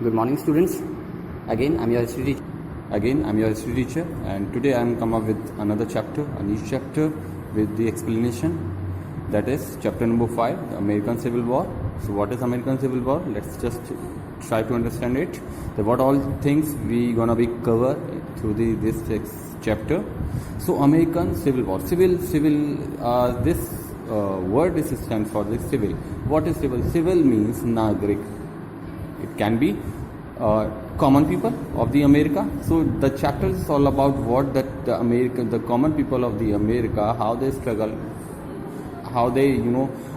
Good morning, students. Again, I'm your history teacher. And today I'm come up with another chapter, a new chapter with the explanation. That is chapter number 5, the American Civil War. So, what is American Civil War? Let's just try to understand it. So, what all things we gonna be cover through this chapter. So, American Civil War. This word is stands for the civil. What is civil? Civil means Nagrik. It can be common people of the America. So the chapter is all about what the common people of the America, how they struggle, how they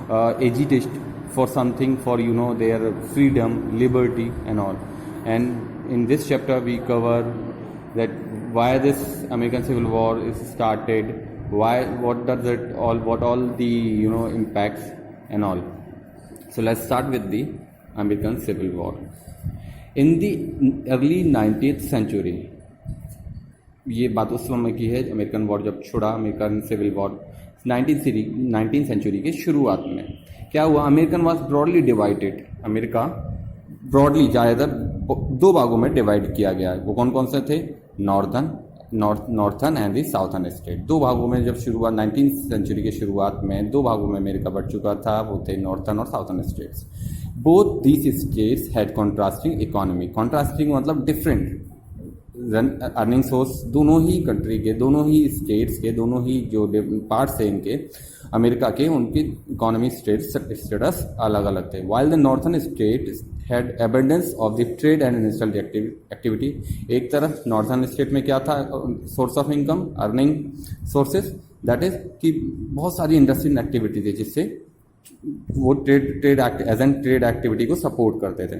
agitate for something, for their freedom, liberty, and all. And in this chapter we cover that why this American Civil War is started, what all the impacts and all. So let's start with the American Civil War. In the early 19th century, ये बात उस समय की है American war जब छोड़ा, American civil war 19th century के शुरुआत में क्या हुआ? American was broadly divided. America broadly ज़्यादातर दो भागों में डिवाइड किया गया. वो कौन कौन से थे? Northern and the southern state. दो भागों में जब शुरुआत 19th सेंचुरी के शुरुआत में दो भागों में अमेरिका बढ़ चुका था. वो थे नॉर्थन और southern states. Both these states had contrasting economy. Contrasting मतलब डिफरेंट अर्निंग सोर्स. दोनों ही कंट्री के, दोनों ही स्टेट्स के, दोनों ही जो पार्ट्स हैं इनके अमेरिका के, उनकी इकोनॉमी स्टेटस अलग अलग थे. While the northern state had abundance of the trade and industrial activity. एक तरफ नॉर्थन स्टेट में क्या था source of income, earning sources, that is कि बहुत सारी इंडस्ट्रियल एक्टिविटी थी जिससे वो ट्रेड एक्टिविटी को सपोर्ट करते थे.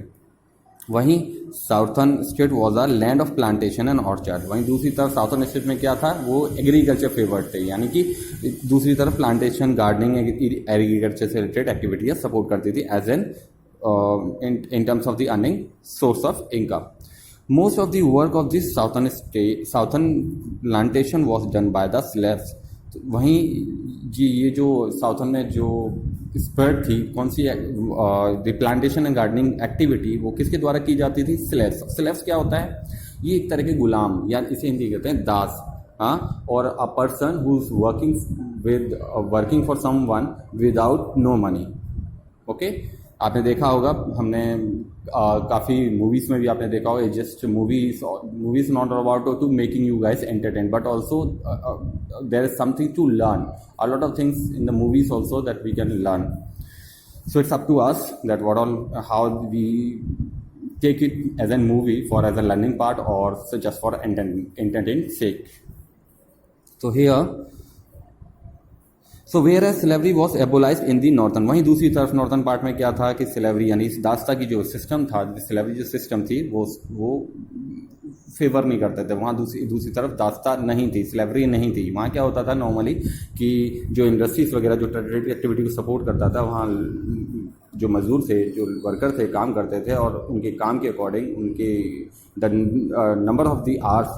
वहीं southern state was a land of plantation and orchard. वहीं दूसरी तरफ साउथर्न स्टेट में क्या था? वो एग्रीकल्चर फेवर्ड थे, यानी कि दूसरी तरफ प्लांटेशन, गार्डनिंग, एग्रीकल्चर से रिलेटेड एक्टिविटीज सपोर्ट करती थी as an in terms of the earning source of income. Most of the work of this southern plantation was done by the slaves. वहीं जी ये जो साउथर्न में जो स्प्रेड थी कौन see the plantation and gardening activity, वो किसके द्वारा की जाती थी? स्लेव्स क्या होता है? ये एक तरह के गुलाम, या इसे हिंदी कहते हैं दास. हाँ, और a person who is working for someone without no money. Okay, आपने देखा होगा, हमने काफ़ी मूवीज़ में भी आपने देखा होगा. Just movies not about to making you guys entertain, but also there is something to learn. A lot of things in the movies also that we can learn. So it's up to us that what all how we take it as a movie for as a learning part or just for entertainment sake. So here, so whereas slavery was abolished in the northern, वहीं दूसरी तरफ northern part में क्या था कि slavery यानी दास्ता की जो सिस्टम था, स्लेवरी जो सिस्टम थी वो फेवर नहीं करते थे. वहाँ दूसरी तरफ दास्ता नहीं थी, स्लेवरी नहीं थी. वहाँ क्या होता था नॉर्मली कि जो इंडस्ट्रीज वगैरह जो ट्रेड एक्टिविटी को सपोर्ट करता था, वहाँ जो मजदूर थे, जो वर्कर थे, काम करते थे और उनके काम के अकॉर्डिंग उनके the number of the hours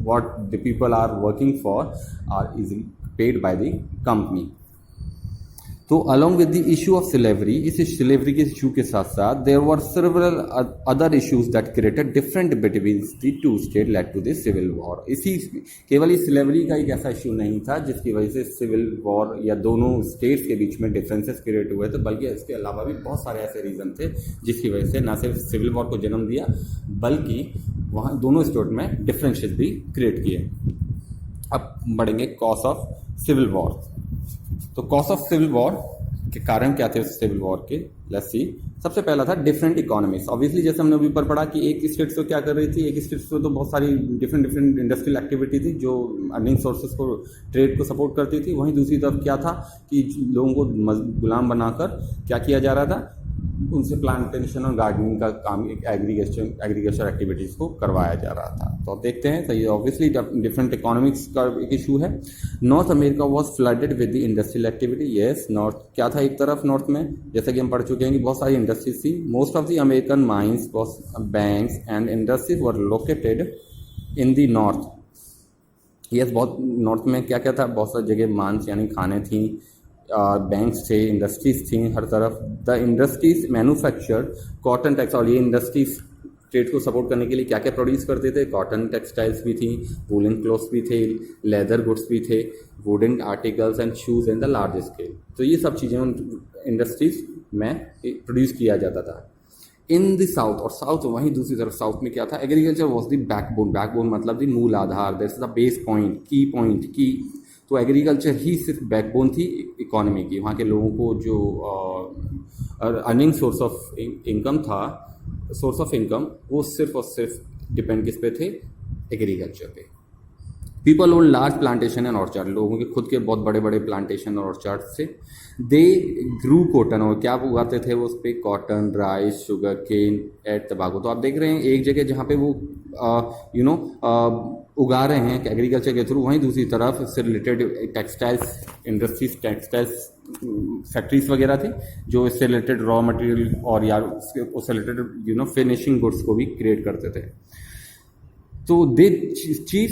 what the people are working for are easily paid by the company. तो along with the issue of slavery, इस slavery के issue के साथ साथ there were several other issues that created different between the two states led to the civil war. इसी केवल इस slavery का एक ऐसा issue नहीं था जिसकी वजह से civil war या दोनों states के बीच में differences create हुए थे, बल्कि इसके अलावा भी बहुत सारे ऐसे रीज़न थे जिसकी वजह से न सिर्फ civil war को जन्म दिया बल्कि वहाँ दोनों स्टेट में डिफरेंसेस भी क्रिएट किए. अब बढ़ेंगे कॉज ऑफ सिविल वॉर. तो कॉज ऑफ सिविल वॉर के कारण क्या थे सिविल वॉर के? Let's see. सबसे पहला था डिफरेंट इकोनॉमीज. ऑब्वियसली जैसे हमने ऊपर पढ़ा कि एक स्टेट तो क्या कर रही थी, एक स्टेट तो बहुत सारी डिफरेंट इंडस्ट्रियल एक्टिविटी थी जो अर्निंग सोर्सेज को, ट्रेड को सपोर्ट करती थी. वहीं दूसरी तरफ क्या था कि लोगों को गुलाम बनाकर क्या किया जा रहा था? उनसे प्लांटेशन और गार्डनिंग का काम, एग्रीकल्चर एक्टिविटीज़ को करवाया जा रहा था. तो अब देखते हैं. सही, ऑब्वियसली डिफरेंट इकोनॉमिक्स का एक इशू है. North America was flooded with the industrial activity. Yes, north क्या था? एक तरफ नॉर्थ में जैसा कि हम पढ़ चुके हैं कि बहुत सारी इंडस्ट्रीज थी. Most of the American mines, banks and industries were located in the north. Yes, बहुत नॉर्थ में क्या क्या था? बहुत सारी जगह माइंस यानी खाने थी, बैंक्स थे, इंडस्ट्रीज थी हर तरफ। The industries manufactured cotton tex, और ये इंडस्ट्रीज ट्रेड को सपोर्ट करने के लिए क्या क्या प्रोड्यूस करते थे, कॉटन टेक्सटाइल्स भी थी, वूलन क्लॉथ्स भी थे, लेदर गुड्स भी थे, wooden articles and shoes in the large scale. तो ये सब चीज़ें उन इंडस्ट्रीज में प्रोड्यूस किया जाता था। इन द साउथ, और साउथ वहीं दूसरी तरफ साउथ में क्या था, agriculture was the backbone, backbone मतलब द मूल आधार, दैट्स द बेस पॉइंट, की। तो एग्रीकल्चर ही सिर्फ बैकबोन थी इकोनॉमी की। वहाँ के लोगों को जो अर्निंग सोर्स ऑफ इनकम था, सोर्स ऑफ इनकम, वो सिर्फ और सिर्फ डिपेंड किस पे थे, एग्रीकल्चर पे। People own large plantation and orchard, लोगों के खुद के बहुत बड़े बड़े प्लांटेशन और ऑर्चार्ड से। दे ग्रू कॉटन, और क्या उगाते थे वो उस पर, cotton, rice, sugar cane and तंबाकू। तो आप देख रहे हैं एक जगह जहाँ पे वो उगा रहे हैं एग्रीकल्चर के थ्रू, वहीं दूसरी तरफ इससे related textiles industries, textiles factories वगैरह थी जो इससे रिलेटेड रॉ मटेरियल और या उससे रिलेटेड फिनिशिंग गुड्स को भी क्रिएट करते थे। तो they chief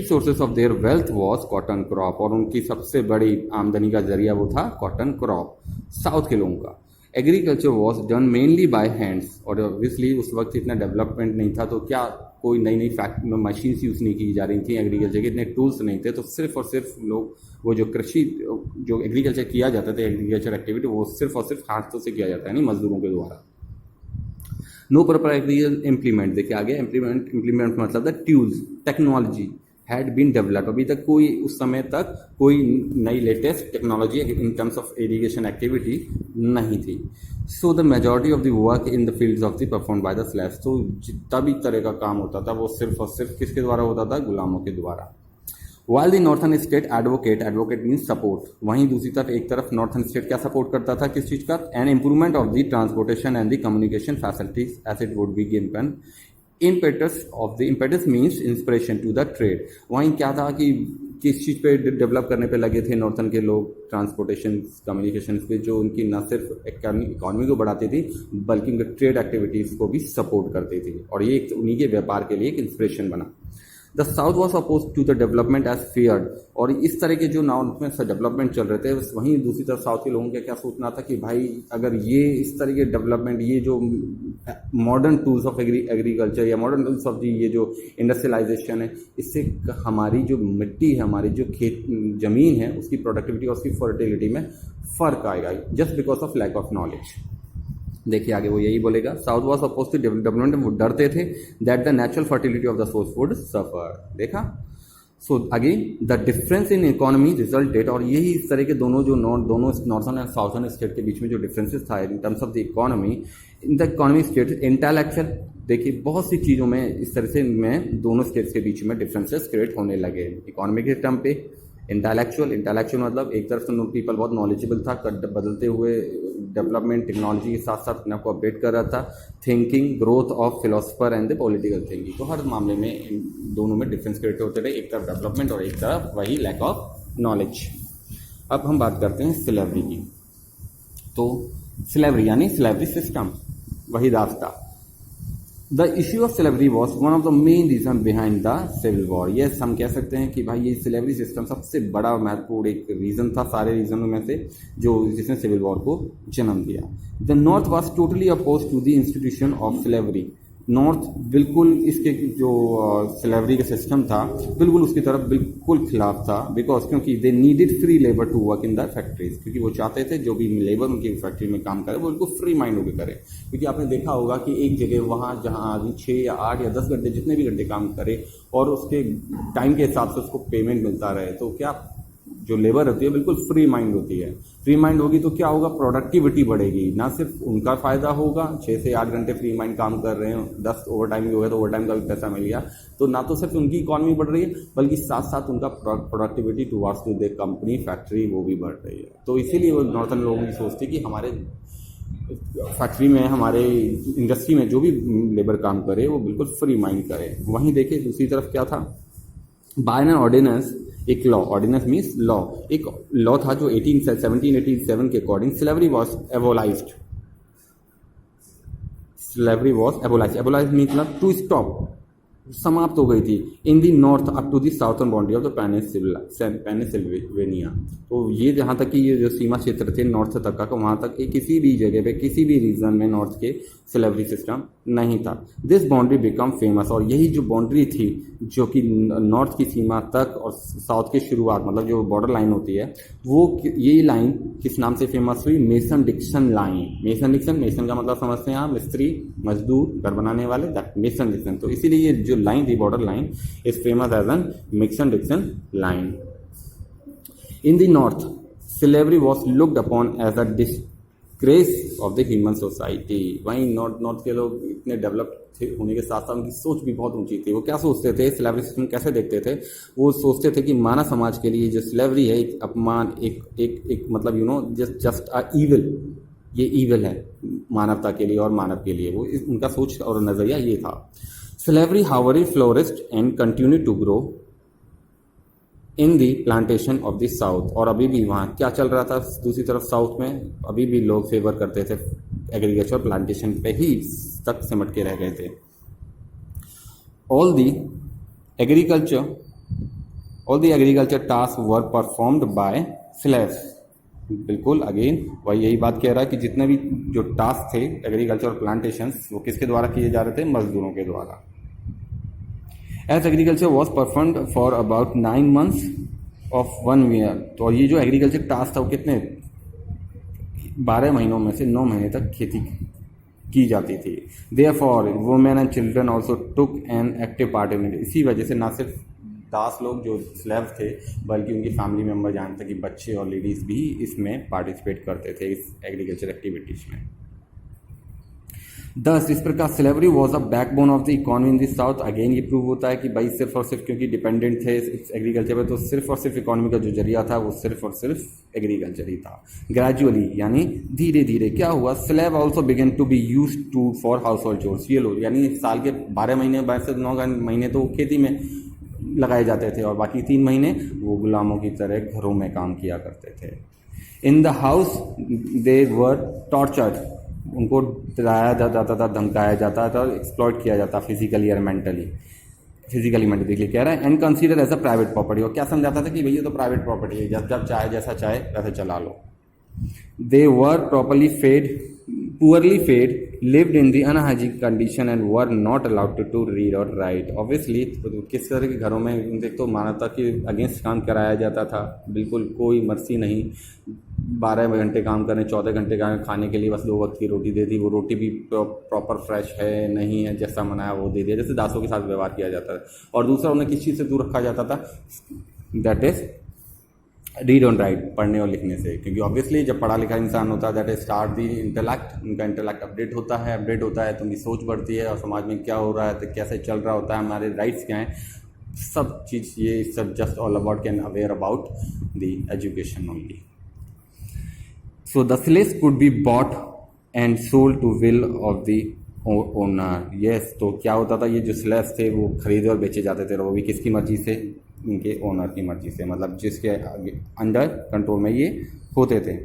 sources of their wealth was cotton crop, और उनकी सबसे बड़ी आमदनी का जरिया वो था कॉटन क्रॉप साउथ के लोगों का। Agriculture was done mainly by hands, और ऑब्वियसली उस वक्त इतना डेवलपमेंट नहीं था, तो क्या कोई नई नई मशीन्स यूज़ नहीं की जा रही थी एग्रीकल्चर के, इतने टूल्स नहीं थे, तो सिर्फ और सिर्फ लोग वो जो कृषि जो एग्रीकल्चर किया जाता था, एग्रीकल्चर एक्टिविटी, वो सिर्फ और सिर्फ हाथों से किया जाता है, नहीं मजदूरों के द्वारा। नो प्रॉपर एग्रीकल्चर इम्प्लीमेंट, देखिए आगे इम्प्लीमेंट मतलब the tools, technology had been developed, अभी तक कोई उस समय तक कोई नई latest technology in terms of irrigation activity नहीं थी। So the majority of the work in the fields of the perform by the slaves, तो जितना भी तरह का काम होता था वो सिर्फ और सिर्फ किसके द्वारा होता था, गुलामों के द्वारा। While the northern state advocate means support, वहीं दूसरी तरफ एक तरफ नॉर्थन स्टेट क्या सपोर्ट करता था, किस चीज़ का, an improvement of the transportation and the communication facilities as it would be given. impetus means inspiration to the trade, वहीं क्या था कि किस चीज़ पे डेवलप करने पे लगे थे नॉर्थन के लोग, ट्रांसपोर्टेशन कम्युनिकेशन पे, जो उनकी न सिर्फ इकॉनमी को बढ़ाती थी बल्कि उनके ट्रेड एक्टिविटीज़ को भी सपोर्ट करती थी, और ये उन्हीं के व्यापार के लिए एक इंस्पिरेशन बना। The south was oppose to the development as feared, और इस तरह के जो नॉर्थ में डेवलपमेंट चल रहे थे, वहीं दूसरी तरफ साउथ के लोगों का क्या सोचना था कि भाई अगर ये इस तरह के डेवलपमेंट, ये जो मॉडर्न टूल्स ऑफ एग्रीकल्चर या मॉडर्न टूल्स ऑफ ये जो इंडस्ट्रियलाइजेशन है, इससे हमारी जो मिट्टी है, हमारी जो खेत जमीन है, उसकी प्रोडक्टिविटी और उसकी फर्टिलिटी में फ़र्क आएगा, just because of lack of knowledge. देखिए आगे वो यही बोलेगा, south was oppose to development, वो डरते थे that the natural fertility of the source would suffer. देखा, so again the difference in economy resulted, और यही इस तरह के दोनों जो दोनों नॉर्थन एंड साउथर्न स्टेट के बीच में जो डिफरेंसेस था इन terms of the economy, in the economy state intellectual, देखिए बहुत सी चीज़ों में इस तरह से में दोनों स्टेट्स के बीच में डिफरेंसेस क्रिएट होने लगे। इकोनॉमी के टर्म पे इंटेलेक्चुअल मतलब एक तरफ तो पीपल बहुत नॉलेजेबल था, बदलते हुए डेवलपमेंट टेक्नोलॉजी के साथ साथ अपने आप को अपडेट कर रहा था, thinking, growth of philosopher and the political thinking, तो हर मामले में इन दोनों में डिफरेंस क्रिएट होते रहे, एक तरफ डेवलपमेंट और एक तरफ वही लैक ऑफ नॉलेज। अब हम बात करते हैं स्लेवरी की। तो स्लेवरी यानी स्लेवरी सिस्टम, वही रास्ता। The issue of slavery was one of the main reason behind the civil war. Yes, हम कह सकते हैं कि भाई ये स्लेवरी सिस्टम सबसे बड़ा महत्वपूर्ण एक रीजन था सारे रीजनों में से, जो जिसने सिविल वॉर को जन्म दिया। The north was totally oppose to the institution of slavery, north बिल्कुल इसके जो स्लेवरी का सिस्टम था बिल्कुल उसकी तरफ बिल्कुल खिलाफ था, बिकॉज क्योंकि they needed free labour to work in the factories, क्योंकि वो चाहते थे जो भी लेबर उनकी फैक्ट्री में काम करे वो बिल्कुल फ्री माइंड होकर करे। क्योंकि आपने देखा होगा कि एक जगह वहाँ जहाँ आदमी 6 या 8 या 10 घंटे जितने भी घंटे काम करे और उसके टाइम के हिसाब से उसको पेमेंट मिलता रहे, तो क्या जो लेबर होती है बिल्कुल फ्री माइंड होती है। फ्री माइंड होगी तो क्या होगा, प्रोडक्टिविटी बढ़ेगी, ना सिर्फ उनका फायदा होगा, 6 से 8 घंटे फ्री माइंड काम कर रहे हैं, 10 ओवर टाइम भी हो गया तो ओवर टाइम का भी पैसा मिल गया, तो ना तो सिर्फ उनकी इकॉनमी बढ़ रही है बल्कि साथ साथ उनका productivity towards to the company factory वो भी बढ़ रही है। तो इसीलिए वो नॉर्थन लोगों की सोच थी कि हमारे फैक्ट्री में, हमारे इंडस्ट्री में जो भी लेबर काम करे वो बिल्कुल फ्री माइंड करे। वहीं देखिए दूसरी तरफ क्या था, बाय एन ऑर्डिनेंस, एक लॉ, ऑर्डिनेंस मीन्स लॉ, एक लॉ था जो 1787 के according slavery was abolished. Slavery was abolished, abolished मतलब टू स्टॉप, समाप्त हो गई थी in the north up to the southern boundary of the Pennsylvania. तो ये जहाँ तक कि ये जो सीमा क्षेत्र थे नॉर्थ तक का, वहाँ तक किसी भी जगह पे किसी भी रीजन में नॉर्थ के स्लेवरी सिस्टम नहीं था। दिस बाउंड्री बिकम फेमस, और यही जो बाउंड्री थी जो कि नॉर्थ की सीमा तक और साउथ की शुरुआत, मतलब जो बॉर्डर लाइन होती है, वो ये लाइन किस नाम से फेमस हुई? Mason Dixon line. मेसन का मतलब समझते हैं आप, मिस्त्री, मजदूर, घर बनाने वाले, दैट मेसन डिक्सन। तो इसीलिए ये जो लाइन थी, border line, is famous as an Mason Dixon line. In the north slavery was looked upon as a disgrace of the human society. वहीं नॉर्थ के लोग इतने डेवलप होने के साथ साथ उनकी सोच भी बहुत ऊंची थी। वो क्या सोचते थे, स्लेवरी सिस्टम कैसे देखते थे? वो सोचते थे कि मानव समाज के लिए जो स्लेवरी है एक अपमान, एक मतलब जस्ट अ ईविल, ये ईविल है मानवता के लिए और मानव के लिए। वो उनका सोच और नजरिया ये था। Slavery however flourished and continue to grow in the plantation of the south. और अभी भी वहाँ क्या चल रहा था दूसरी तरफ साउथ में? अभी भी लोग फेवर करते थे एग्रीकल्चर, प्लांटेशन पे ही तक सिमट के रह गए थे। All the agriculture task were performed by slaves. बिल्कुल अगेन वही यही बात कह रहा है कि जितने भी जो टास्क थे एग्रीकल्चर और प्लांटेशन, वो किसके द्वारा किए जा रहे थे? मजदूरों के द्वारा। As agriculture was performed for about 9 months of 1 year। तो ये जो एग्रीकल्चर टास्क था वो कितने 12 महीनों में से 9 महीने तक खेती की जाती थी। Therefore women and children also took an active part in it. इसी वजह से ना सिर्फ दास लोग जो स्लेव थे, बल्कि उनकी फैमिली मेम्बर जानते कि बच्चे और लेडीज़ भी इसमें पार्टिसिपेट करते थे, इस एग्रीकल्चर एक्टिविटीज़ में। दस इस प्रकार slavery was a backbone of the economy in the south. Again ये प्रूव होता है कि भाई सिर्फ और सिर्फ क्योंकि डिपेंडेंट थे एग्रीकल्चर पे, तो सिर्फ और सिर्फ इकोनॉमी का जो जरिया था वो सिर्फ और सिर्फ एग्रीकल्चर ही था। ग्रेजुअली यानी धीरे धीरे क्या हुआ? Slave also began to be use to for household chores. ये लोग यानी साल के 12 महीने 12 से 9 महीने तो खेती में लगाए जाते थे और बाकी 3 महीने वो गुलामों की तरह घरों में काम किया करते थे। In the house they were tortured. उनको डराया जाता था, धमकाया जाता था, एक्सप्लॉइट किया जाता फिजिकली और मेंटली। देखिए कह रहा है and consider as a private property. और क्या समझाता था कि भैया तो प्राइवेट प्रॉपर्टी है, जब चाहे जैसा चाहे वैसे चला लो। They were poorly fed, lived in the unhygienic condition and were not allowed to read or write। Obviously किस तरह के घरों में देख तो मानवता के अगेंस्ट काम कराया जाता था, बिल्कुल कोई मर्सी नहीं। 12 घंटे काम करें, 14 घंटे का खाने के लिए बस 2 वक्त की रोटी दे दी। वो रोटी भी प्रॉपर फ्रेश है नहीं है, जैसा मनाया वो दे दिया, जैसे दासों के साथ व्यवहार किया जाता है। और दूसरा उन्हें किस चीज़ से दूर रखा जाता था? That is read on right, पढ़ने और लिखने से। क्योंकि ऑब्वियसली जब पढ़ा लिखा इंसान होता है, that is start the intellect, उनका इंटेलेक्ट अपडेट होता है तो उनकी सोच बढ़ती है और समाज में क्या हो रहा है, तो कैसे चल रहा होता है, हमारे राइट्स क्या हैं, सब चीज़ ये सब just all about can aware about the education only. So the slaves could be bought and sold to will of the owner. Yes, तो क्या होता था, ये जो स्लेव्स थे वो खरीदे और बेचे जाते थे, और वो भी किसकी मर्जी से? इनके ओनर की मर्जी से, मतलब जिसके अंडर कंट्रोल में ये होते थे।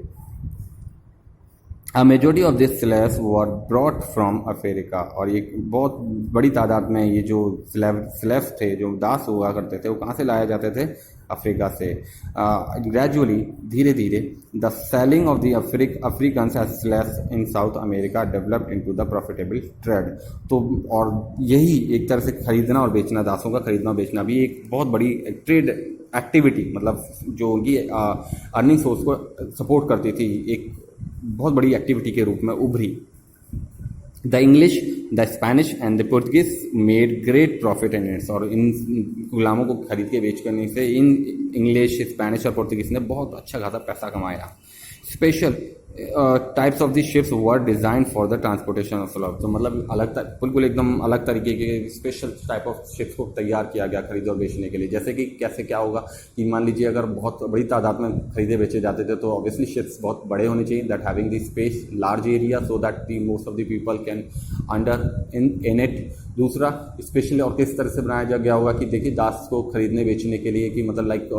A majority of this slaves were brought from Africa. और ये बहुत बड़ी तादाद में ये जो स्लेव्स थे, जो दास हुआ करते थे, वो कहाँ से लाए जाते थे? अफ्रीका से। ग्रेजुअली धीरे धीरे the selling of the Africans as slaves in South America developed into the profitable trade. तो और यही एक तरह से खरीदना और बेचना, दासों का खरीदना बेचना भी एक बहुत बड़ी ट्रेड एक्टिविटी, मतलब जो उनकी अर्निंग सोर्स को सपोर्ट करती थी, एक बहुत बड़ी एक्टिविटी के रूप में उभरी। The English, the Spanish and the Portuguese made great profit in its. और इन गुलामों को खरीद के बेच करने से इन इंग्लिश, स्पेनिश और पुर्तगीज ने बहुत अच्छा खासा पैसा कमाया। Special types of the ships were design for the transportation of slaves. तो मतलब बिल्कुल एकदम अलग तरीके के स्पेशल टाइप ऑफ शिप्स को तैयार किया गया खरीदे और बेचने के लिए। जैसे कि कैसे क्या होगा कि मान लीजिए अगर बहुत बड़ी तादाद में खरीदे बेचे जाते थे, तो ऑब्वियसली शिप्स बहुत बड़े होने चाहिए, that having the space large area so that the most of the people can under in it. दूसरा स्पेशली और किस तरह से बनाया गया होगा कि देखिए दास को खरीदने बेचने के लिए कि मतलब लाइक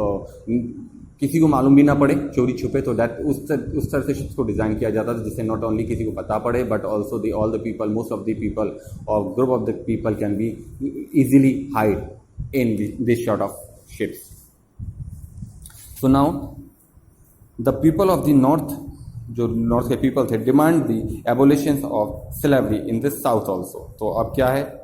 किसी को मालूम भी ना पड़े, चोरी छुपे, तो दैट उस तरह से शिप्स को डिज़ाइन किया जाता था जिससे नॉट ओनली किसी को पता पड़े but also the all the people, most of the people और group of the people can be easily hide in this sort of ships. So now the people of the north, जो north के people थे, demand the abolition of slavery in the south also. तो अब क्या है,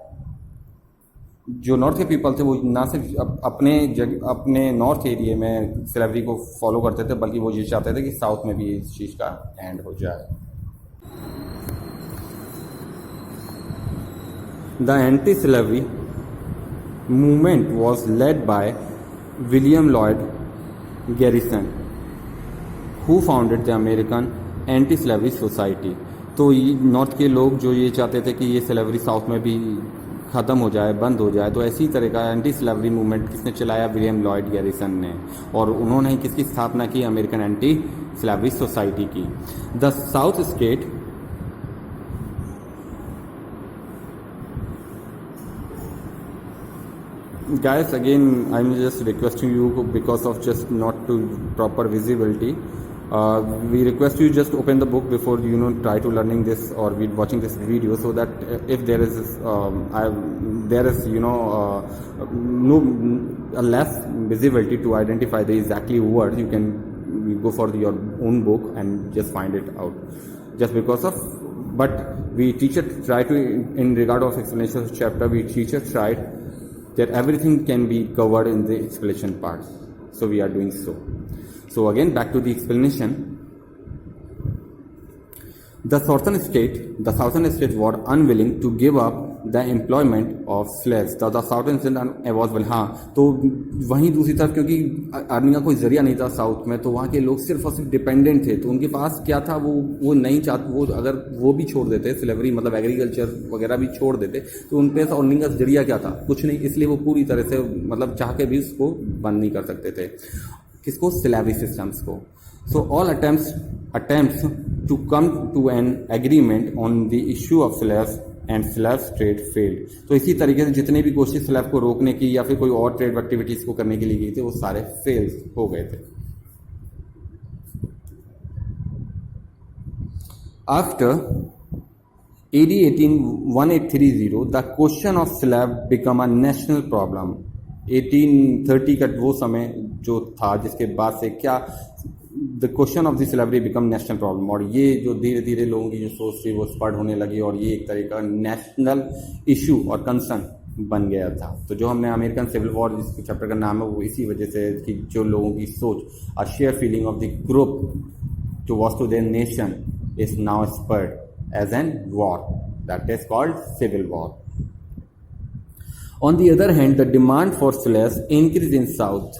जो north के people थे वो ना सिर्फ अपने नॉर्थ एरिया में स्लेवरी को फॉलो करते थे बल्कि वो ये चाहते थे कि साउथ में भी इस चीज़ का एंड हो जाए. The anti slavery movement was led by William Lloyd garrison who founded the American anti slavery society. तो नॉर्थ के लोग जो ये चाहते थे कि ये स्लेवरी साउथ में भी ख़त्म हो जाए, बंद हो जाए, तो ऐसी तरह का एंटी स्लेवरी मूवमेंट किसने चलाया, विलियम लॉयड गैरिसन ने. और उन्होंने किसकी स्थापना की, अमेरिकन एंटी स्लेवरी सोसाइटी की. The south state guys, again I'm just requesting you because of just not to proper visibility, we request you just open the book before try to learning this or watching this video, so that if there is no less visibility to identify the exactly words, you can go for your own book and just find it out. Just because of, but we teacher try to, in regard of explanation of chapter, we teacher tried that everything can be covered in the explanation part, so we are doing so. So again, back to the explanation. The southern state were unwilling to give up the employment of slaves. The southern state was willing, हाँ, तो वहीं दूसरी तरफ क्योंकि earning का कोई जरिया नहीं था साउथ में, तो वहाँ के लोग सिर्फ और सिर्फ डिपेंडेंट थे. तो उनके पास क्या था, वो नहीं चाहते, वो अगर वो भी छोड़ देते स्लेवरी, मतलब एग्रीकल्चर वगैरह भी छोड़ देते, तो उन पे अर्निंग का जरिया क्या था, कुछ नहीं. इसलिए वो पूरी तरह से मतलब चाह के भी उसको बंद नहीं कर सकते थे. किसको, स्लेवरी सिस्टम्स को. So all attempts to come to an agreement on the issue of slaves and slave trade failed. तो इसी तरीके से जितने भी कोशिश स्लेव को रोकने की या फिर कोई और ट्रेड एक्टिविटीज को करने के लिए की थी, वो सारे फेल हो गए थे. After AD 1830, the question of slave became a national problem. 1830 का वो समय जो था, जिसके बाद से क्या, the question of the slavery become national problem. और ये जो धीरे धीरे लोगों की जो सोच थी वो स्प्रेड होने लगी और ये एक तरह का नेशनल इशू और कंसर्न बन गया था. तो जो हमने अमेरिकन सिविल वॉर जिस चैप्टर का नाम है, वो इसी वजह से कि जो लोगों की सोच और share feeling of the group towards to their nation is now spread as an war, that is called civil war. On the other hand, the demand for slaves increased in South.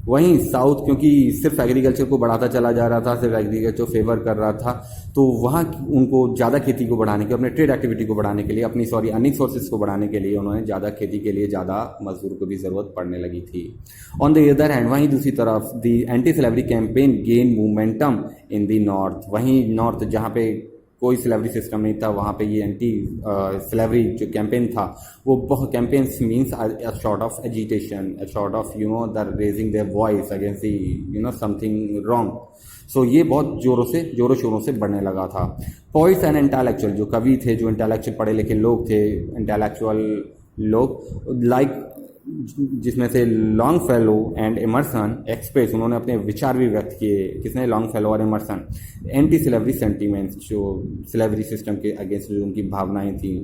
वहीं south क्योंकि सिर्फ agriculture को बढ़ाता चला जा रहा था, सिर्फ एग्रीकल्चर फेवर कर रहा था, तो वहाँ उनको ज़्यादा खेती को बढ़ाने के, अपने ट्रेड एक्टिविटी को बढ़ाने के लिए, अपनी अर्निंग सोर्सेज को बढ़ाने के लिए उन्होंने ज़्यादा खेती के लिए ज़्यादा मजदूर को भी ज़रूरत पड़ने लगी थी. ऑन द अदर हैंड, वहीं दूसरी तरफ the anti slavery campaign gain momentum in the north. वहीं नॉर्थ जहाँ पे कोई स्लेवरी सिस्टम नहीं था, वहाँ पे ये एंटी स्लेवरी जो कैंपेन था, वो बहुत campaigns means a sort of agitation, a sort of the raising their voice against the something wrong. So ये बहुत जोरों शोरों से बढ़ने लगा था. पॉइट्स एंड इंटेलेक्चुअल, जो कवि थे, जो इंटेलेक्चुअल पढ़े लिखे लोग थे, इंटेलेक्चुअल लोग लाइक जिसमें से Longfellow and Emerson express, उन्होंने अपने विचार भी व्यक्त किए. किसने, लॉन्ग फेलो और एमरसन. एंटी स्लेवरी सेंटीमेंट्स, जो स्लेवरी सिस्टम के अगेंस्ट जो उनकी भावनाएं थी,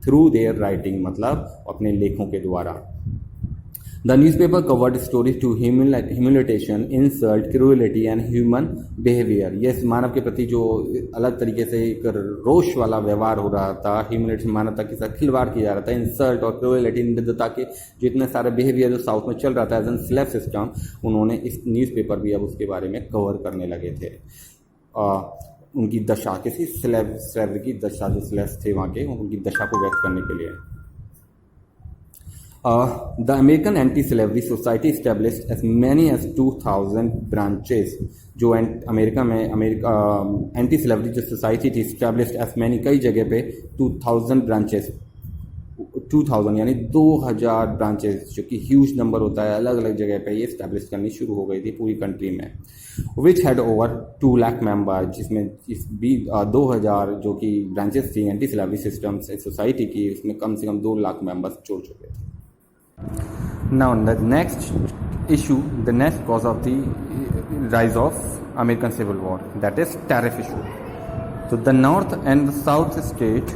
थ्रू देयर राइटिंग, मतलब अपने लेखों के द्वारा. The newspaper covered stories to humiliation, insult, cruelty and human behaviour. ये मानव के प्रति जो अलग तरीके से एक रोष वाला व्यवहार हो रहा था, ह्यूमिलिटी मानवता के साथ खिलवाड़ किया जा रहा था, इंसल्ट और क्रूएलिटी, निर्दयता के जो इतने सारे बिहेवियर जो साउथ में चल रहा था एज एन स्लेव सिस्टम, उन्होंने इस न्यूज़पेपर भी अब उसके बारे में कवर करने लगे थे. उनकी दशा, किसी स्लेव की दशा, जो स्लेव्स थे वहाँ के, उनकी दशा को व्यक्त करने के लिए. The American Anti-Slavery Society established as many as 2000 branches. जो अमेरिका में एंटी स्लेवरी जो सोसाइटी थी, established as many, कई जगह पे 2000 ब्रांचेस 2000 यानी 2000 ब्रांचेस, जो कि ह्यूज नंबर होता है, अलग अलग जगह पे ये स्टैब्लिश करनी शुरू हो गई थी पूरी कंट्री में, which had over 2 lakh member, जिसमें इस 2000 जो कि ब्रांचेस थी एंटी स्लेवरी सिस्टम से सोसाइटी की, उसमें कम से कम 2 लाख मेंबर्स जोड़ चुके थे. Now the next issue, the next cause of the rise of American Civil War, that is tariff issue. So the North and the South state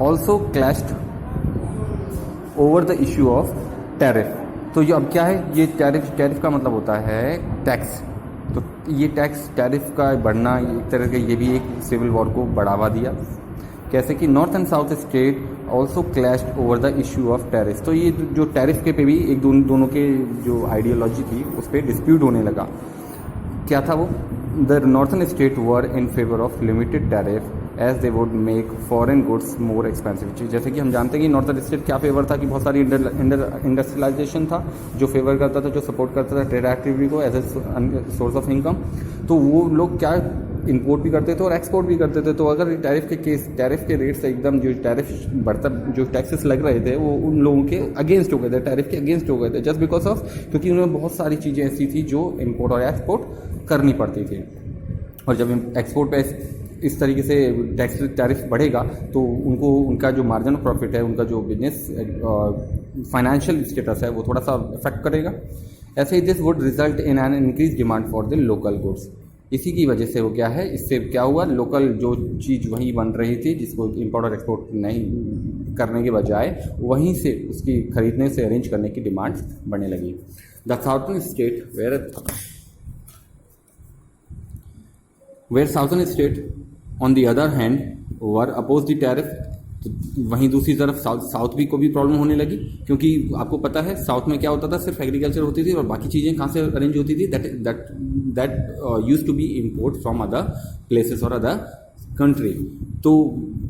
also clashed over the issue of tariff. तो ये अब क्या है, ये tariff का मतलब होता है टैक्स. तो ये टैरिफ का बढ़ना एक तरह का ये भी एक सिविल वॉर को बढ़ावा दिया. कैसे कि north and south state also clashed over the issue of tariff. तो ये जो टैरिफ के पे भी एक दोनों के जो आइडियोलॉजी थी उस पर डिस्प्यूट होने लगा. क्या था वो? The northern state were in favour of limited tariff as they would make foreign goods more expensive. जैसे कि हम जानते हैं कि नॉर्थन स्टेट क्या फेवर था कि बहुत सारी इंडस्ट्रियलाइजेशन था जो फेवर करता था, जो सपोर्ट करता था ट्रेड एक्टिविटी को as a source of income. तो वो लोग क्या इंपोर्ट भी करते थे और एक्सपोर्ट भी करते थे. तो अगर टैरिफ के रेट से एकदम जो टैरिफ बढ़ता, जो टैक्सेस लग रहे थे वो उन लोगों के अगेंस्ट हो गए थे, टैरिफ के अगेंस्ट हो गए थे, जस्ट बिकॉज ऑफ, क्योंकि उन्हें बहुत सारी चीज़ें ऐसी थी जो इम्पोर्ट और एक्सपोर्ट करनी पड़ती थी. और जब एक्सपोर्ट पे इस तरीके से टैरिफ बढ़ेगा तो उनको उनका जो मार्जिन ऑफ प्रॉफिट है, उनका जो बिजनेस फाइनेंशियल स्टेटस है वो थोड़ा सा इफेक्ट करेगा. ऐसे ही this would result in an increase demand for the local goods. इसी की वजह से वो क्या है, इससे क्या हुआ, लोकल जो चीज़ वहीं बन रही थी जिसको इम्पोर्ट और एक्सपोर्ट नहीं करने के बजाय वहीं से उसकी खरीदने से अरेंज करने की डिमांड बढ़ने लगी. The southern state where southern state on the other hand were oppose the tariff. तो वहीं दूसरी तरफ साउथ भी को भी प्रॉब्लम होने लगी, क्योंकि आपको पता है साउथ में क्या होता था, सिर्फ एग्रीकल्चर होती थी और बाकी चीज़ें कहाँ से अरेंज होती थी, that used to be import from other places और अदर कंट्री. तो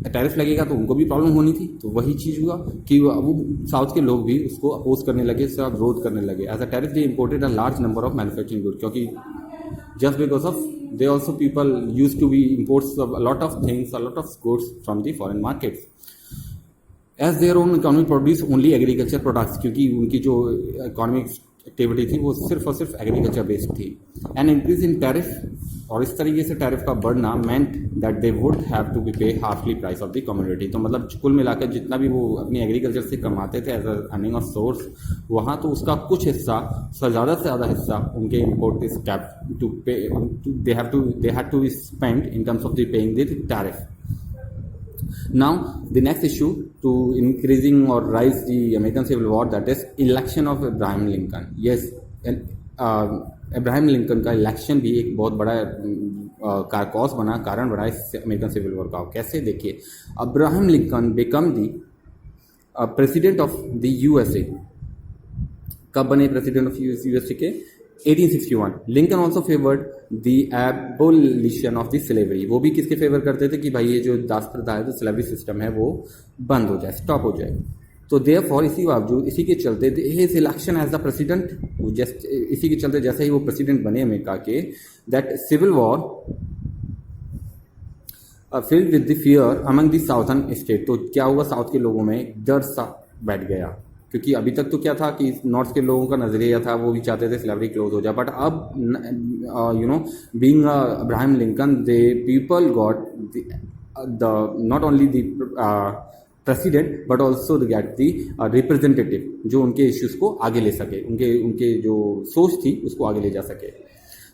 टैरिफ लगेगा तो उनको भी प्रॉब्लम होनी थी. तो वही चीज़ हुआ कि वो साउथ के लोग भी उसको अपोज करने लगे, इसका विरोध करने लगे. As a tariff they imported a large number of manufacturing good, क्योंकि just because of they also people used to be imports of a lot of things, a lot of goods from the foreign markets, as their own economy produce only agriculture products, क्योंकि उनकी जो economic activity थी वो सिर्फ और सिर्फ agriculture based थी. And increase in tariff, और इस तरीके से टैरिफ का बढ़ना meant that they would have to be pay hefty price of the community. तो मतलब कुल मिलाकर जितना भी वो अपनी एग्रीकल्चर से कमाते थे as a earning of source, वहाँ तो उसका कुछ हिस्सा, ज़्यादा से ज़्यादा हिस्सा उनके import is cap to pay, they had to spend in terms of the paying the tariff. Now, the next issue to increasing or rise the American Civil War, that is election of Abraham Lincoln. Yes, Abraham Lincoln का election भी एक बहुत बड़ा cause बना, कारण बना इस American civil war का. कैसे देखिए, Abraham Lincoln become the president of the USA. कब बने प्रेसिडेंट ऑफ यूएसए के? 1861. Lincoln also favoured the abolition of the slavery. वो भी किसके फेवर करते थे कि भाई ये जो दास प्रथा है, जो स्लेवरी सिस्टम है वो बंद हो जाए, स्टॉप हो जाए. तो देयरफॉर इसी बावजूद, इसी के चलते his election as the president, just इसी के चलते जैसे ही वो प्रेसिडेंट बने अमेरिका के, that civil war filled with the fear among the southern state. तो क्या हुआ, साउथ के लोगों में डर सा बैठ गया, क्योंकि अभी तक तो क्या था कि नॉर्थ के लोगों का नजरिया था, वो भी चाहते थे स्लेवरी क्लोज हो जाए. बट अब being Abraham Lincoln, they people got the not only the president but also the get the representative, जो उनके इश्यूज को आगे ले सके, उनके जो सोच थी उसको आगे ले जा सके.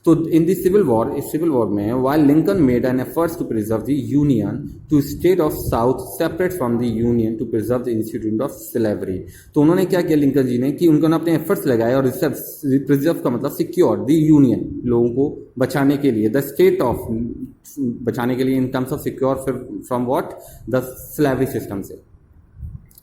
तो इन द सिविल वॉर, इस सिविल वॉर में, while Lincoln made an efforts to preserve the union to state of south separate from the union to preserve the institute of slavery. तो उन्होंने क्या किया लिंकन जी ने कि उन्होंने अपने एफर्ट्स लगाए, और प्रिजर्व का मतलब सिक्योर द यूनियन, लोगों को बचाने के लिए, द स्टेट ऑफ बचाने के लिए in terms of secure from what, the slavery system से.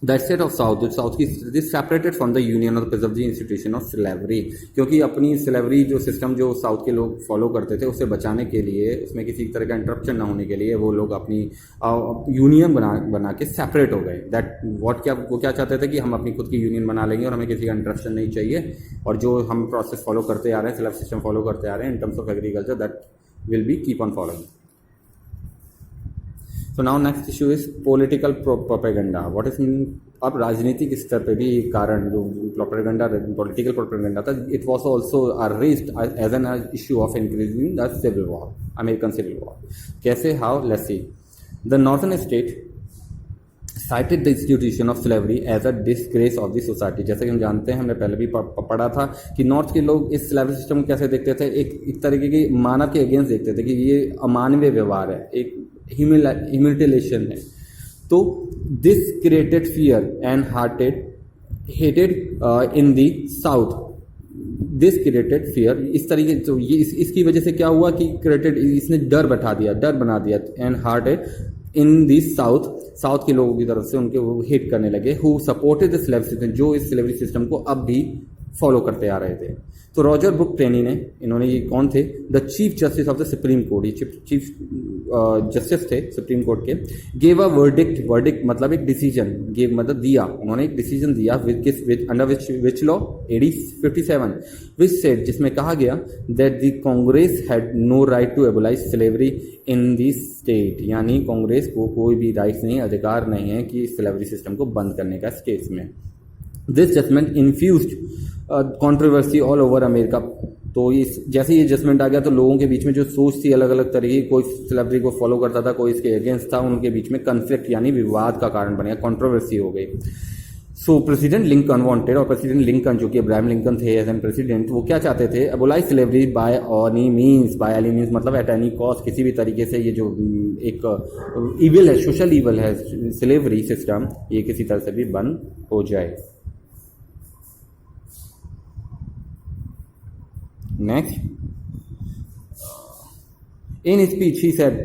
The state of south, south की this separated from the union और preserve the institution of slavery, क्योंकि अपनी स्लेवरी जो सिस्टम जो साउथ के लोग फॉलो करते थे उसे बचाने के लिए, उसमें किसी तरह का इंटरप्शन ना होने के लिए वो लोग अपनी यूनियन बना के सेपरेट हो गए. दैट वो क्या चाहते थे कि हम अपनी खुद की यूनियन बना लेंगे और हमें किसी का इंटरप्शन नहीं चाहिए, और जो हम प्रोसेस फॉलो करते आ रहे हैं, स्लेव सिस्टम फॉलो करते आ रहे हैं in terms of agriculture, that will be keep on following. So now next issue is political propaganda. What is mean? अब राजनीतिक स्तर पे भी एक कारण जो प्रोपेगेंडा, पॉलिटिकल प्रोपेगेंडा था, it was also raised as an issue of increasing the civil war, American civil war. कैसे? How? Let's see. The northern state cited the institution of slavery as a disgrace of the society। जैसे कि हम जानते हैं, हमने पहले भी पढ़ा था कि नॉर्थ के लोग इस स्लेवरी सिस्टम को कैसे देखते थे, एक तरीके की मानव के अगेंस्ट देखते थे कि ये अमानवीय व्यवहार है, एक ह्यूमिलिटेशन है। तो this created fear and hated in the south. This created fear, इस तरीके तो ये इसकी वजह से क्या हुआ कि क्रिएटेड, इसने डर बना दिया and hearted in the south के लोगों की तरफ से उनके वो हिट करने लगे, who supported the slavery system, जो इस स्लेवरी सिस्टम को अब भी फॉलो करते आ रहे थे। तो रॉजर बुक ट्रेनी ने, इन्होंने, ये कौन थे? The chief justice of the supreme court, ये चीफ जस्टिस थे सुप्रीम कोर्ट के। गेव अ वर्डिक्ट मतलब एक डिसीजन, गेव मतलब दिया, उन्होंने एक डिसीजन दिया under which law? AD 57, which said, जिसमें कहा गया that the Congress had no right to abolish slavery in the state, यानी कांग्रेस को कोई भी राइट नहीं, अधिकार नहीं है कि स्लेवरी सिस्टम को बंद करने का स्टेट्स में। This judgement infused controversy all over America. तो इस जैसे ये जजमेंट आ गया तो लोगों के बीच में जो सोच थी अलग अलग तरीके, कोई स्लेवरी को फॉलो करता था, कोई इसके अगेंस्ट था, उनके बीच में कन्फ्लिक्ट यानी विवाद का कारण बन गया, कंट्रोवर्सी हो गई। सो प्रेसिडेंट लिंकन वांटेड, और प्रेसिडेंट लिंकन जो कि अब्राहम लिंकन थे एज एन प्रेसिडेंट, वो क्या चाहते थे? Abolish slavery by any means, by any means मतलब एट एनी कॉस्ट, किसी भी तरीके से ये जो एक इविल है, सोशल इविल है स्लेवरी सिस्टम, ये किसी तरह से भी बंद हो जाए। नेक्स्ट, इन स्पीच ही सेड,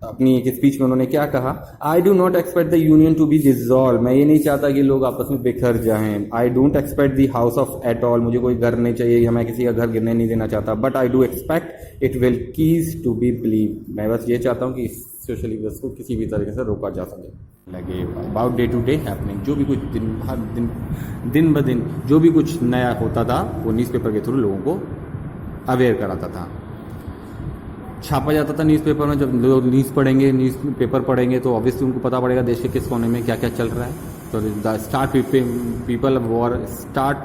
अपनी एक स्पीच में उन्होंने क्या कहा? I do not expect the union to be dissolve, मैं ये नहीं चाहता कि लोग आपस में बिखर जाएं। I don't expect the house of at all, मुझे कोई घर नहीं चाहिए या मैं किसी का घर गिरने नहीं देना चाहता। But I do expect it will cease to be believe, मैं बस ये चाहता हूँ कि इस सोशल इवेंट्स को किसी भी तरीके से रोका जा सके। लगे about day to day happening, जो भी कुछ दिन ब दिन जो भी कुछ नया होता था वो न्यूज़पेपर के थ्रू लोगों को अवेयर कराता था, छापा जाता था न्यूज़पेपर में। जब लोग न्यूज़पेपर पढ़ेंगे तो ऑब्वियसली उनको पता पड़ेगा देश के किस कोने में क्या क्या चल रहा है। तो the start people war start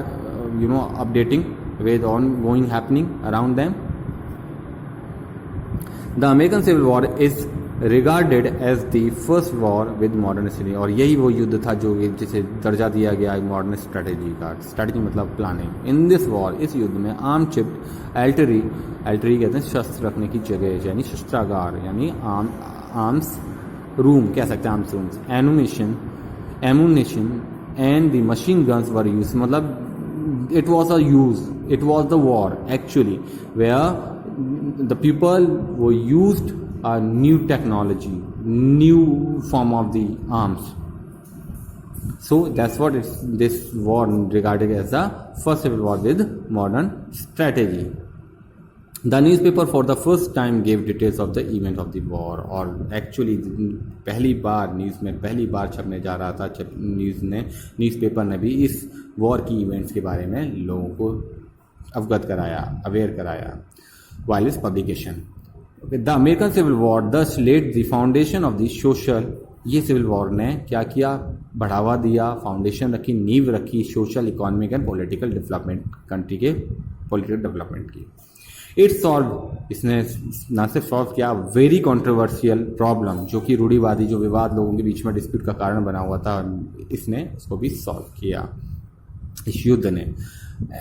updating with ongoing happening around them. The American civil war is regarded as the first war with modern strategy, और यही वो युद्ध था जो जिसे दर्जा दिया गया मॉडर्न स्ट्रेटेजी का। स्ट्रेटेजी मतलब प्लानिंग। इन दिस वॉर, इस युद्ध में आर्म चिप्ड एल्टरी कहते हैं शस्त्र रखने की जगह, यानी शस्त्रागार, यानी आर्म्स रूम कह सकते हैं, arms rooms, ammunition and the machine guns were use, मतलब it was the war actually where the people वो used a new technology, new form of the arms. So that's what this war regarded as the first civil war with modern strategy. The newspaper for the first time gave details of the event of the war, और actually पहली बार छपने जा रहा था, newspaper ने भी इस war की इवेंट्स के बारे में लोगों को अवगत कराया, अवेयर कराया। while its publication. The American Civil War thus laid the foundation of the social. ये सिविल वॉर ने क्या किया, बढ़ावा दिया, फाउंडेशन रखी, नींव रखी social, economic and political development, country के पॉलिटिकल डेवलपमेंट की. इट सॉल्व, इसने ना सिर्फ सॉल्व किया वेरी कंट्रोवर्शियल प्रॉब्लम, जो कि रूढ़िवादी जो विवाद लोगों के बीच में डिस्प्यूट का कारण बना हुआ था, इसने उसको भी सॉल्व किया इस युद्ध ने.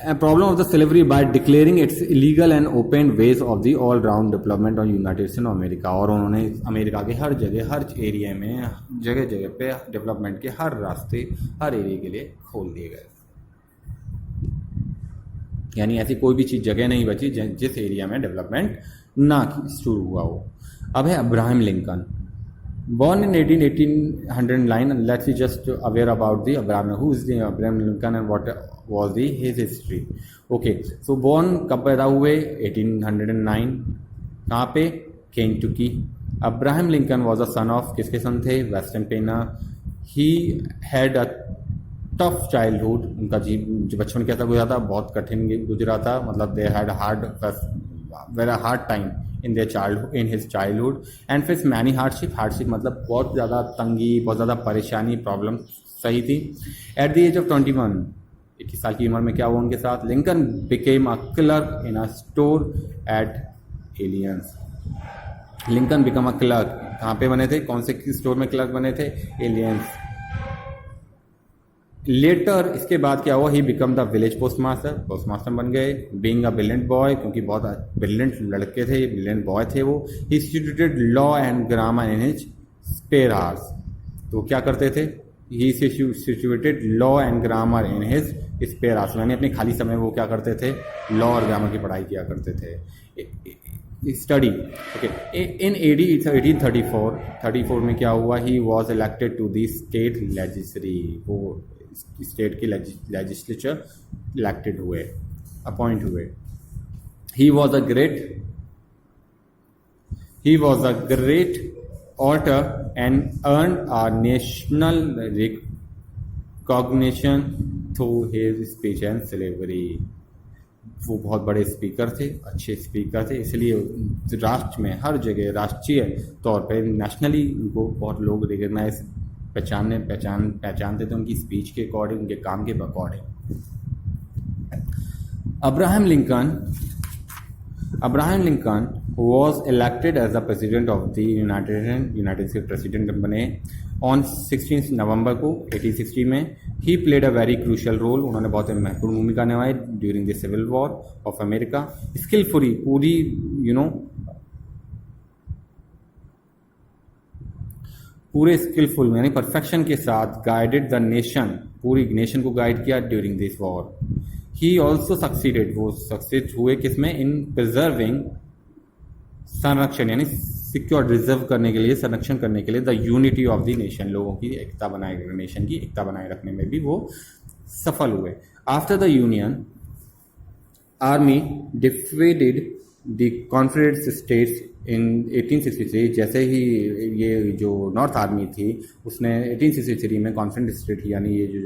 Problem of the slavery by declaring its illegal and open ways of the all round development of United States of America. और उन्होंने अमेरिका के हर जगह, हर एरिया में, जगह जगह पे डेवलपमेंट के हर रास्ते हर एरिया के लिए खोल दिए गए. यानी ऐसी कोई भी चीज़ जगह नहीं बची जिस एरिया में डेवलपमेंट ना शुरू हुआ हो. अब है Abraham Lincoln, born in 1809. Let's be just aware about the Abraham. Who is the Abraham Lincoln and what was his history? Okay, so born कब पैदा हुए? 1809. कहाँ पे? Kentucky. Abraham Lincoln was a son of, किसके सन थे? Western पेना. He had a tough childhood. उनका बचपन कैसा गुजरा था? बहुत कठिन गुजरा था. मतलब they had very hard time in their child in his childhood and face many hardship मतलब बहुत ज़्यादा तंगी, बहुत ज़्यादा परेशानी, प्रॉब्लम सही थी। एट द एज ऑफ 21 साल की उम्र में क्या हुआ उनके साथ, Lincoln became a clerk in a store at aliens. Lincoln become a clerk, कहाँ पे बने थे, कौन से स्टोर में क्लर्क बने थे, एलियंस। लेटर इसके बाद क्या हुआ, he become the village postmaster बन गए। बीइंग अ ब्रिलियंट बॉय, क्योंकि बहुत ब्रिलियंट लड़के थे, ब्रिलियंट बॉय थे वो। He studied law and grammar in his spare hours, तो क्या करते थे, he situated law and grammar in his spare hours, यानी अपने खाली समय वो क्या करते थे, लॉ और ग्रामर की पढ़ाई किया करते थे। Study okay. इन एडी 1834 में क्या हुआ, he was elected to the state legislature, वो स्टेट की लेजिस्लेचर इलेक्टेड हुए, अपॉइंट हुए। He was a great orator and earn a national recognition through his speech and slavery. वो बहुत बड़े स्पीकर थे, अच्छे स्पीकर थे, इसलिए राष्ट्र में हर जगह राष्ट्रीय तौर पे नेशनली उनको बहुत लोग रिकग्नाइज पहचानते थे उनकी स्पीच के अकॉर्डिंग, उनके काम के according. Abraham Lincoln was elected as the president of the United States president बने on 16 नवंबर को 1860 में। He played a very crucial role, उन्होंने बहुत महत्वपूर्ण भूमिका निभाई during the civil war of America. Skilfully पूरी पूरे स्किलफुल यानी परफेक्शन के साथ गाइडेड द नेशन, पूरी नेशन को गाइड किया during this war. He also succeeded, वो सक्सेस हुए किसमें, इन प्रिजर्विंग, संरक्षण यानी सिक्योर, रिजर्व करने के लिए, संरक्षण करने के लिए the unity of the nation, लोगों की एकता बनाए, नेशन की एकता बनाए रखने में भी वो सफल हुए। After the union army defeated the Confederate states in 1863, जैसे ही ये जो नॉर्थ आर्मी थी उसने 1863 में कॉन्फेडरेट स्टेट यानी ये जो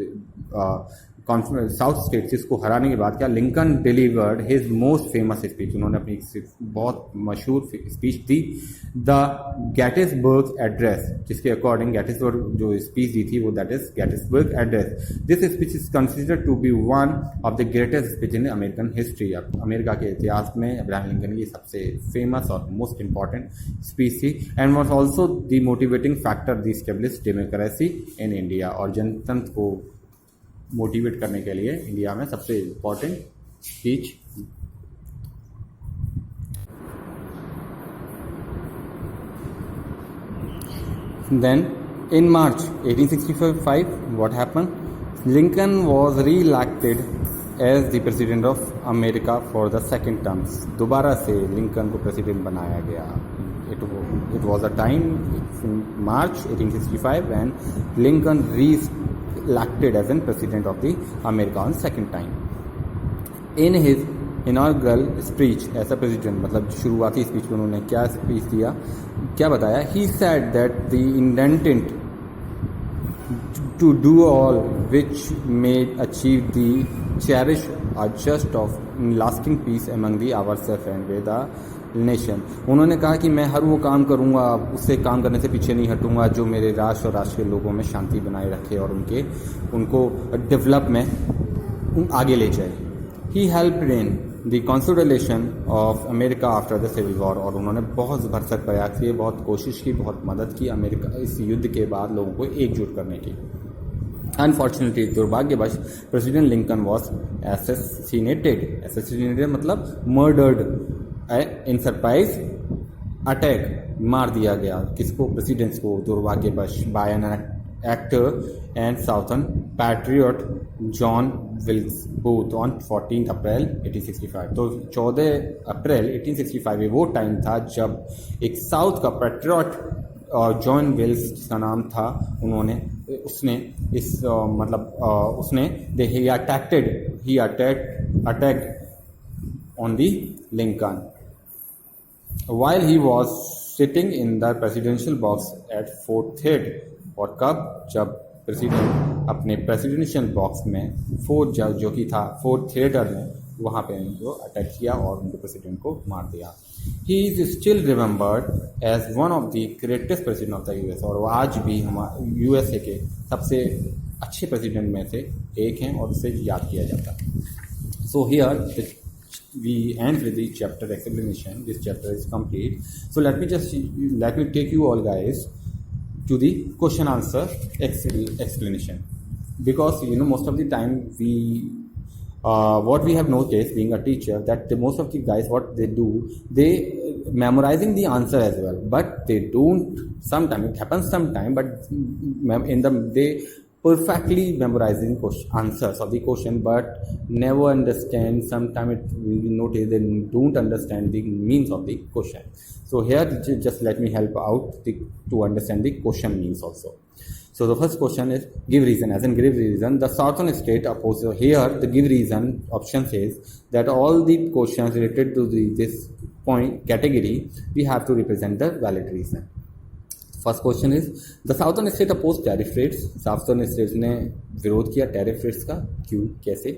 साउथ स्टेट्स इसको हराने के बाद क्या, Lincoln delivered his most famous speech, उन्होंने अपनी बहुत मशहूर स्पीच दी, द गेटिसबर्ग एड्रेस, जिसके अकॉर्डिंग गेटिसबर्ग जो स्पीच दी थी वो that is Gettysburg address. This speech is considered to be one of the greatest speech in American history. America के इतिहास में अब्राहम लिंकन की सबसे फेमस और मोस्ट इंपॉर्टेंट स्पीच थी, and was also the motivating factor the establish democracy in India, और जनतंत्र को मोटिवेट करने के लिए इंडिया में सबसे important speech. Then in March 1865 what happen, Lincoln was re-elected as the president of America for the second terms, दोबारा से लिंकन को प्रेसिडेंट बनाया गया। It was a time March 1865 when Lincoln re-elected as an president of the America on second time. In his inaugural speech as a president, मतलब शुरुआती speech में उन्होंने क्या स्पीच दिया, क्या बताया, he said that the intent to do all which may achieve the cherish a just of lasting peace among the ourselves and with the nation. उन्होंने कहा कि मैं हर वो काम करूंगा, उससे काम करने से पीछे नहीं हटूंगा जो मेरे राष्ट्र और राष्ट्र के लोगों में शांति बनाए रखे और उनको डेवलप में आगे ले जाए। He helped in the consolidation of America after the civil war, और उन्होंने बहुत भरसक प्रयास किए, बहुत कोशिश की, बहुत मदद की अमेरिका इस युद्ध के बाद लोगों को एकजुट करने की। अनफॉर्चुनेटली, दुर्भाग्यवश, प्रेसिडेंट लिंकन वॉज एसेसिनेटेड मतलब मर्डर्ड इन सरप्राइज अटैक, मार दिया गया। किसको, प्रेसिडेंट्स को, दुर्भाग्यवश, by an actor and southern patriot John Wilkes Booth on 14 April 1865। तो 14 अप्रैल 1865 में वो टाइम था जब एक साउथ का पैट्रियट जॉन विल्स जिसका नाम था, उसने attacked on the Lincoln while he was sitting in the presidential box at Fort Hood। और कब, जब प्रेसिडेंट अपने प्रेसिडेंशियल बॉक्स में जो कि था फोर्थ थिएटर में, वहाँ पे उनको अटैक किया और उनके प्रेसिडेंट को मार दिया। He is still remembered as one of the greatest president of the US, और वो आज भी हमारे यूएसए के सबसे अच्छे प्रेसिडेंट में से एक हैं और उसे याद किया जाता है। So here we end with the chapter explanation. This chapter is complete. So let me take you all guys to the question answer explanation, because most of the time what we have noticed being a teacher, that most of the guys, what they do, they memorizing the answer as well, but they don't, sometimes it happens sometime, but they perfectly memorizing answers of the question but never understand. Sometimes we notice they don't understand the means of the question. So here just let me help out to understand the question means also. So the first question is give reason. As in give reason, the southern state oppose. So here the give reason option says that all the questions related to this point category we have to represent the valid reason. First question is the southern state oppose tariff rates. Southern states ने विरोध किया tariff rates का, क्यों, कैसे?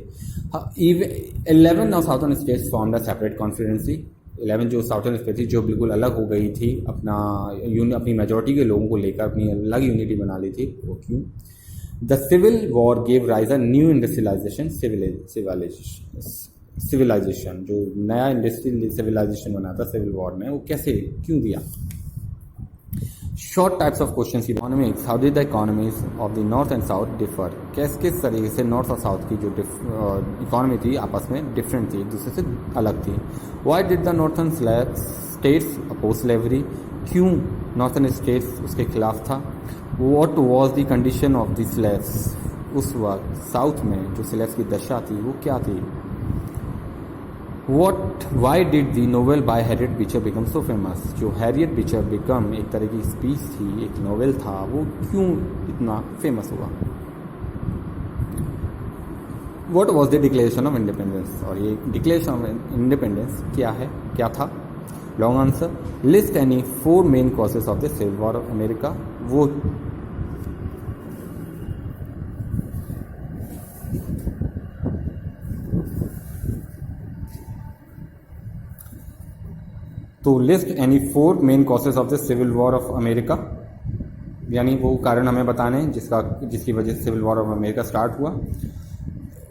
11 of southern states form the separate confederacy. 11 जो southern state थी जो बिल्कुल अलग हो गई थी, अपनी मेजोरिटी के लोगों को लेकर अपनी अलग यूनिटी बना ली थी, वो क्यों? The civil war gave rise a new industrialisation civilisation, जो नया इंडस्ट्रियल सिविलाइजेशन बना था सिविल वॉर में, वो कैसे, क्यों दिया? Short types of question. Economics, how did the economies of the north and south differ. किस तरीके से नॉर्थ और साउथ की जो इकोनॉमी थी आपस में डिफरेंट थी, एक दूसरे से अलग थी। Why did the northern states oppose slavery, क्यों नॉर्थन स्टेट्स उसके खिलाफ था। What was the condition of the slaves, उस वक्त साउथ में जो स्लेव्स की दशा थी वो क्या थी। Why did the novel by Harriet Beecher become so famous, जो हैरियट बीचर बिकम एक तरह की स्पीच थी, एक नोवेल था, वो क्यों इतना फेमस हुआ। What was the declaration of independence, और ये डिक्लेरेशन ऑफ इंडिपेंडेंस क्या है, क्या था। Long answer, list any 4 main causes of the civil war of America. वो तो list any 4 main causes of the civil war of America, यानी वो कारण हमें बताने जिसकी वजह से civil war of America start हुआ।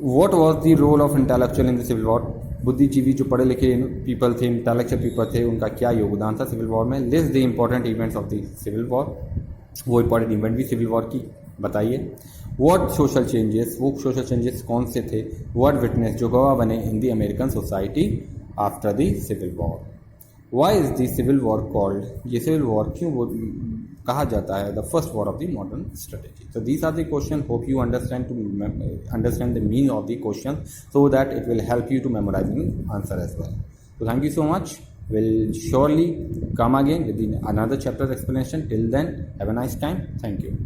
What was the role of intellectual in the civil war, बुद्धिजीवी जो पढ़े लिखे पीपल थे, इंटेलेक्चुअल पीपल थे, उनका क्या योगदान था सिविल वॉर में। List the important events of the civil war, वो इंपॉर्टेंट इवेंट भी सिविल वॉर की बताइए। व्हाट सोशल चेंजेस, वो सोशल चेंजेस कौन से थे। व्हाट विटनेस, जो गवाह बने in the American society after the civil war. Why is the civil war called, ये civil war क्यों वो कहा जाता है the first war of the modern strategy. So these are the questions. Hope you understand the meaning of the question, so that it will help you to memorizing answer as well. So thank you so much. We'll surely come again with another chapter explanation. Till then, have a nice time. Thank you.